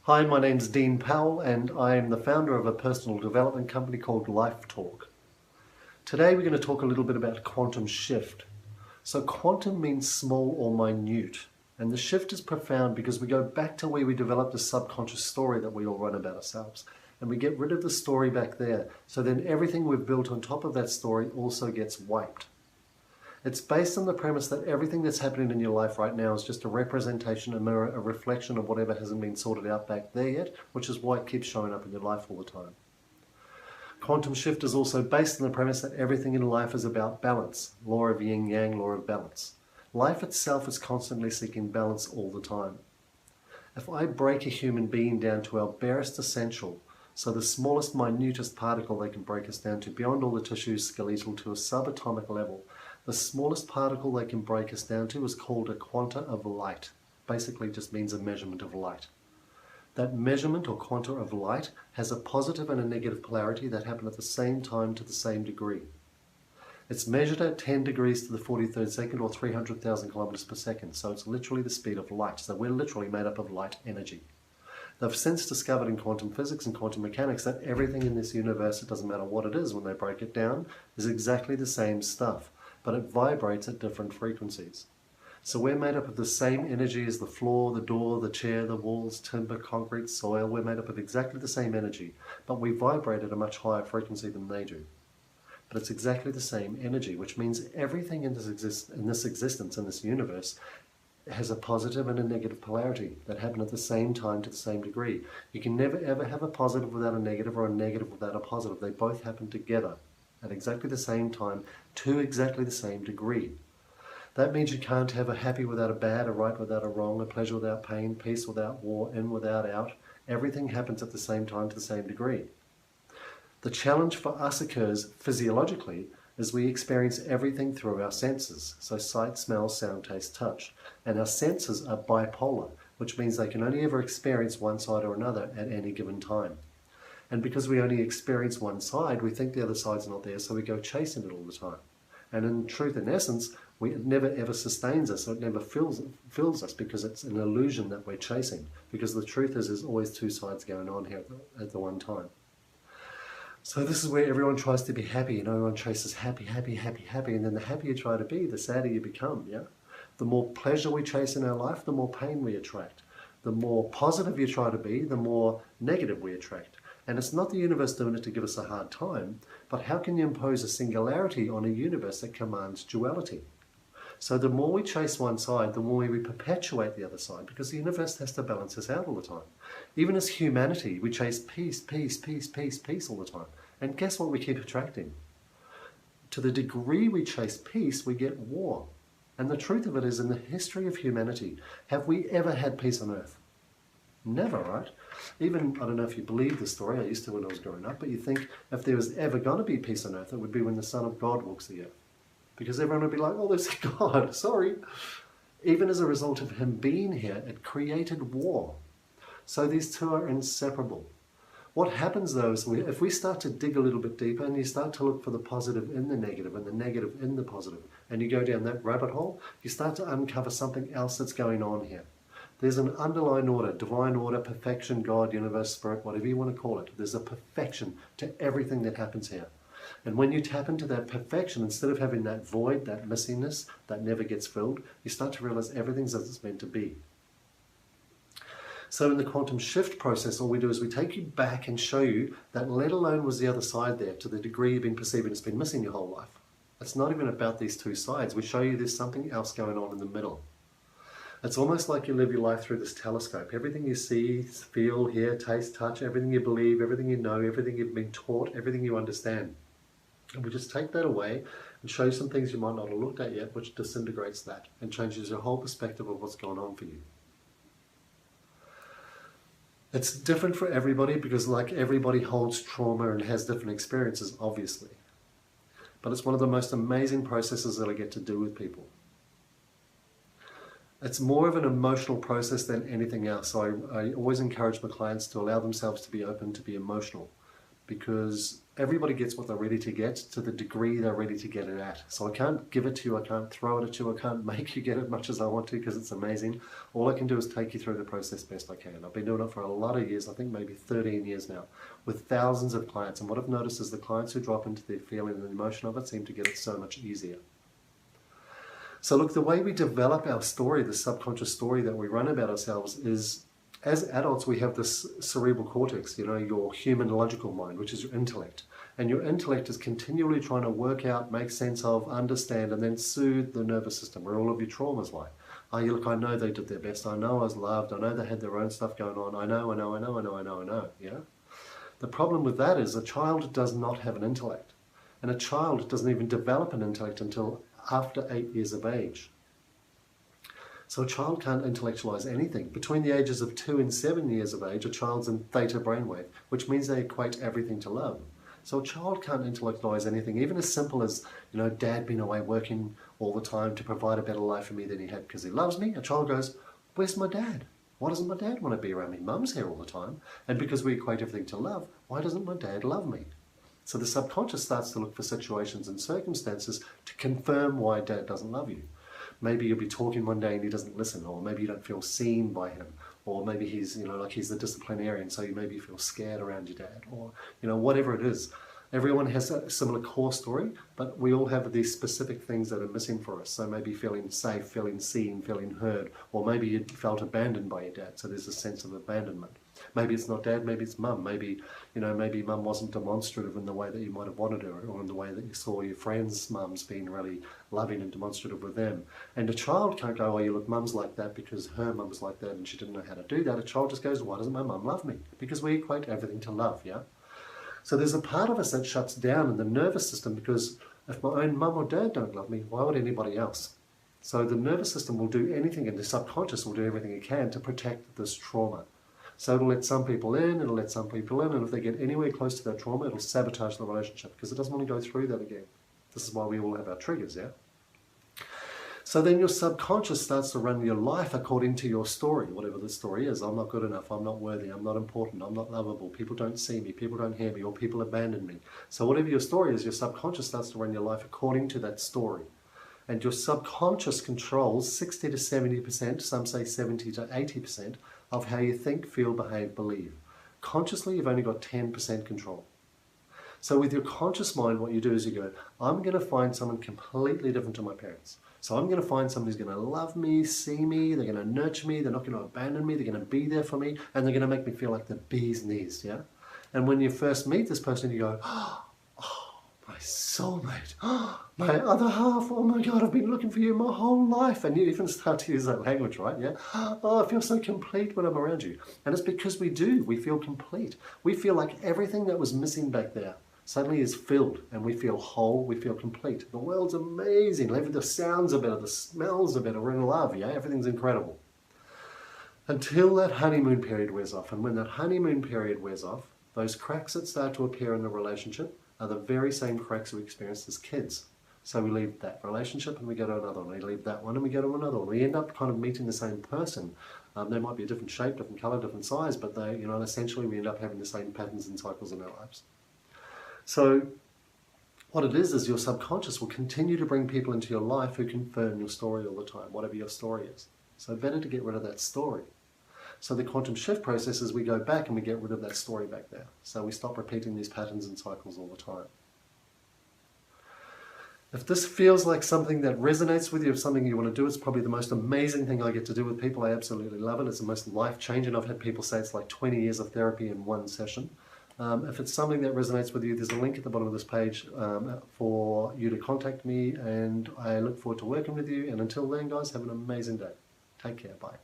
Hi, my name's Dean Powell and I am the founder of a personal development company called Life Talk. Today we're going to talk a little bit about quantum shift. So quantum means small or minute, and the shift is profound because we go back to where we developed a subconscious story that we all run about ourselves, and we get rid of the story back there, so then everything we've built on top of that story also gets wiped. It's based on the premise that everything that's happening in your life right now is just a representation, a mirror, a reflection of whatever hasn't been sorted out back there yet, which is why it keeps showing up in your life all the time. Quantum shift is also based on the premise that everything in life is about balance, law of yin-yang, law of balance. Life itself is constantly seeking balance all the time. If I break a human being down to our barest essential, so the smallest, minutest particle they can break us down to, beyond all the tissues, skeletal, to a subatomic level, the smallest particle they can break us down to is called a quanta of light. Basically just means a measurement of light. That measurement or quanta of light has a positive and a negative polarity that happen at the same time to the same degree. It's measured at 10 degrees to the 43rd second or 300,000 kilometers per second, so it's literally the speed of light. So we're literally made up of light energy. They've since discovered in quantum physics and quantum mechanics that everything in this universe, it doesn't matter what it is when they break it down, is exactly the same stuff, but it vibrates at different frequencies. So we're made up of the same energy as the floor, the door, the chair, the walls, timber, concrete, soil. We're made up of exactly the same energy, but we vibrate at a much higher frequency than they do. But it's exactly the same energy, which means everything in this existence, in this universe, has a positive and a negative polarity that happen at the same time to the same degree. You can never ever have a positive without a negative or a negative without a positive. They both happen together at exactly the same time to exactly the same degree. That means you can't have a happy without a bad, a right without a wrong, a pleasure without pain, peace without war, in without out. Everything happens at the same time to the same degree. The challenge for us occurs physiologically as we experience everything through our senses, so sight, smell, sound, taste, touch. And our senses are bipolar, which means they can only ever experience one side or another at any given time. And because we only experience one side, we think the other side's not there, so we go chasing it all the time. And in truth, in essence, it never ever sustains us, so it never fills us because it's an illusion that we're chasing. Because the truth is there's always two sides going on here at the one time. So this is where everyone tries to be happy, and everyone chases happy, happy, happy, happy, and then the happier you try to be, the sadder you become, yeah? The more pleasure we chase in our life, the more pain we attract. The more positive you try to be, the more negative we attract. And it's not the universe doing it to give us a hard time, but how can you impose a singularity on a universe that commands duality? So the more we chase one side, the more we perpetuate the other side, because the universe has to balance us out all the time. Even as humanity, we chase peace, peace, peace, peace, peace all the time. And guess what we keep attracting? To the degree we chase peace, we get war. And the truth of it is, in the history of humanity, have we ever had peace on earth? Never, right? Even, I don't know if you believe the story, I used to when I was growing up, but you think if there was ever going to be peace on earth, it would be when the Son of God walks the earth. Because everyone would be like, oh, there's God, sorry. Even as a result of him being here, it created war. So these two are inseparable. What happens though is if we start to dig a little bit deeper and you start to look for the positive in the negative and the negative in the positive, and you go down that rabbit hole, you start to uncover something else that's going on here. There's an underlying order, divine order, perfection, God, universe, spirit, whatever you want to call it. There's a perfection to everything that happens here. And when you tap into that perfection, instead of having that void, that missingness that never gets filled, you start to realize everything's as it's meant to be. So in the quantum shift process, all we do is we take you back and show you that let alone was the other side there to the degree you've been perceiving it's been missing your whole life. It's not even about these two sides. We show you there's something else going on in the middle. It's almost like you live your life through this telescope. Everything you see, feel, hear, taste, touch, everything you believe, everything you know, everything you've been taught, everything you understand. And we just take that away and show you some things you might not have looked at yet, which disintegrates that and changes your whole perspective of what's going on for you. It's different for everybody because like everybody holds trauma and has different experiences, obviously. But it's one of the most amazing processes that I get to do with people. It's more of an emotional process than anything else. So I always encourage my clients to allow themselves to be open, to be emotional. Because everybody gets what they're ready to get to the degree they're ready to get it at. So I can't give it to you, I can't throw it at you, I can't make you get it much as I want to because it's amazing. All I can do is take you through the process best I can. I've been doing it for a lot of years, I think maybe 13 years now, with thousands of clients. And what I've noticed is the clients who drop into their feeling and emotion of it seem to get it so much easier. So look, the way we develop our story, the subconscious story that we run about ourselves is, as adults, we have this cerebral cortex, you know, your human logical mind, which is your intellect. And your intellect is continually trying to work out, make sense of, understand, and then soothe the nervous system, where all of your traumas lie. Oh, you look, I know they did their best. I know I was loved. I know they had their own stuff going on. I know, yeah? The problem with that is a child does not have an intellect. And a child doesn't even develop an intellect until after 8 years of age. So a child can't intellectualize anything. Between the ages of 2 and 7 years of age, a child's in theta brainwave, which means they equate everything to love. So a child can't intellectualize anything, even as simple as, you know, dad being away working all the time to provide a better life for me than he had because he loves me. A child goes, where's my dad? Why doesn't my dad want to be around me? Mum's here all the time. And because we equate everything to love, why doesn't my dad love me? So the subconscious starts to look for situations and circumstances to confirm why dad doesn't love you. Maybe you'll be talking one day and he doesn't listen, or maybe you don't feel seen by him, or maybe he's, you know, like he's the disciplinarian, so you maybe feel scared around your dad, or, you know, whatever it is. Everyone has a similar core story, but we all have these specific things that are missing for us. So maybe feeling safe, feeling seen, feeling heard, or maybe you felt abandoned by your dad, so there's a sense of abandonment. Maybe it's not dad, maybe it's mum. Maybe, you know, maybe mum wasn't demonstrative in the way that you might have wanted her, or in the way that you saw your friends' mums being really loving and demonstrative with them. And a child can't go, oh, you look, mum's like that because her mum was like that and she didn't know how to do that. A child just goes, why doesn't my mum love me? Because we equate everything to love, yeah? So there's a part of us that shuts down in the nervous system because if my own mum or dad don't love me, why would anybody else? So the nervous system will do anything, and the subconscious will do everything it can to protect this trauma. So it'll let some people in, it'll let some people in, and if they get anywhere close to that trauma, it'll sabotage the relationship because it doesn't want to go through that again. This is why we all have our triggers, yeah? So then your subconscious starts to run your life according to your story, whatever the story is. I'm not good enough, I'm not worthy, I'm not important, I'm not lovable, people don't see me, people don't hear me, or people abandon me. So whatever your story is, your subconscious starts to run your life according to that story. And your subconscious controls 60 to 70%, some say 70 to 80%, of how you think, feel, behave, believe. Consciously, you've only got 10% control. So with your conscious mind, what you do is you go, I'm going to find someone completely different to my parents. So I'm going to find someone who's going to love me, see me, they're going to nurture me, they're not going to abandon me, they're going to be there for me, and they're going to make me feel like the bee's knees, yeah? And when you first meet this person, you go, oh, my soulmate, my other half, oh my God, I've been looking for you my whole life. And you even start to use that language, right? Yeah. Oh, I feel so complete when I'm around you. And it's because we do. We feel complete. We feel like everything that was missing back there suddenly is filled, and we feel whole, we feel complete. The world's amazing. The sounds are better, the smells are better, we're in love, yeah? Everything's incredible. Until that honeymoon period wears off. And when that honeymoon period wears off, those cracks that start to appear in the relationship are the very same cracks we experienced as kids. So we leave that relationship and we go to another one. We leave that one and we go to another one. We end up kind of meeting the same person. They might be a different shape, different color, different size, but they, you know, essentially we end up having the same patterns and cycles in our lives. So what it is your subconscious will continue to bring people into your life who confirm your story all the time, whatever your story is. So better to get rid of that story. So the quantum shift process is we go back and we get rid of that story back there. So we stop repeating these patterns and cycles all the time. If this feels like something that resonates with you, if something you want to do, it's probably the most amazing thing I get to do with people. I absolutely love it. It's the most life-changing. I've had people say it's like 20 years of therapy in one session. If it's something that resonates with you, there's a link at the bottom of this page for you to contact me, and I look forward to working with you. And until then, guys, have an amazing day. Take care. Bye.